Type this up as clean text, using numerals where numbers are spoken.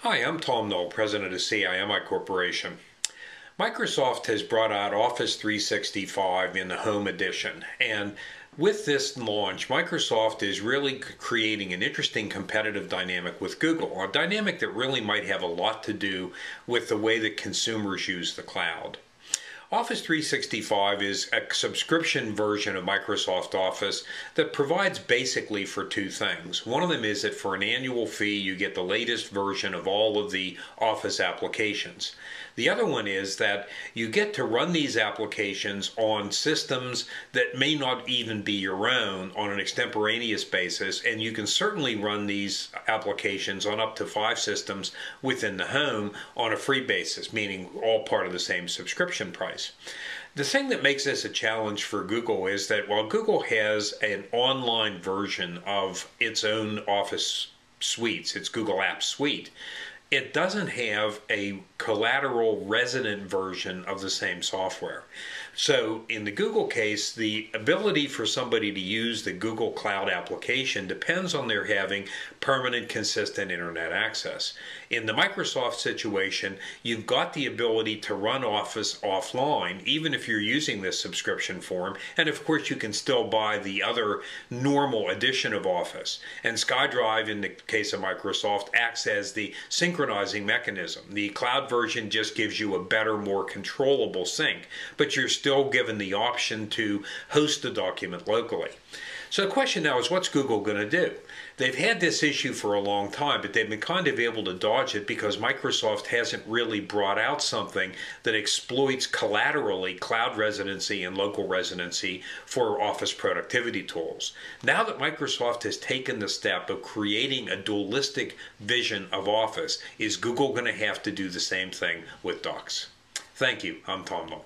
Hi, I'm Tom Knoll, president of CIMI Corporation. Microsoft has brought out Office 365 in the Home Edition, and with this launch, Microsoft is really creating an interesting competitive dynamic with Google, a dynamic that really might have a lot to do with the way that consumers use the cloud. Office 365 is a subscription version of Microsoft Office that provides basically for two things. One of them is that for an annual fee, you get the latest version of all of the Office applications. The other one is that you get to run these applications on systems that may not even be your own on an extemporaneous basis, and you can certainly run these applications on up to 5 systems within the home on a free basis, meaning all part of the same subscription price. The thing that makes this a challenge for Google is that while Google has an online version of its own Office suites, its Google Apps suite, it doesn't have a collateral resident version of the same software. So in the Google case, the ability for somebody to use the Google Cloud application depends on their having permanent, consistent internet access. In the Microsoft situation, you've got the ability to run Office offline, even if you're using this subscription form, and of course you can still buy the other normal edition of Office. And SkyDrive, in the case of Microsoft, acts as the synchronizing mechanism. The cloud version just gives you a better, more controllable sync, but you're still given the option to host the document locally. So the question now is, what's Google going to do? They've had this issue for a long time, but they've been kind of able to dodge it because Microsoft hasn't really brought out something that exploits collaterally cloud residency and local residency for Office productivity tools. Now that Microsoft has taken the step of creating a dualistic vision of Office, is Google going to have to do the same thing with Docs? Thank you. I'm Tom Knoll.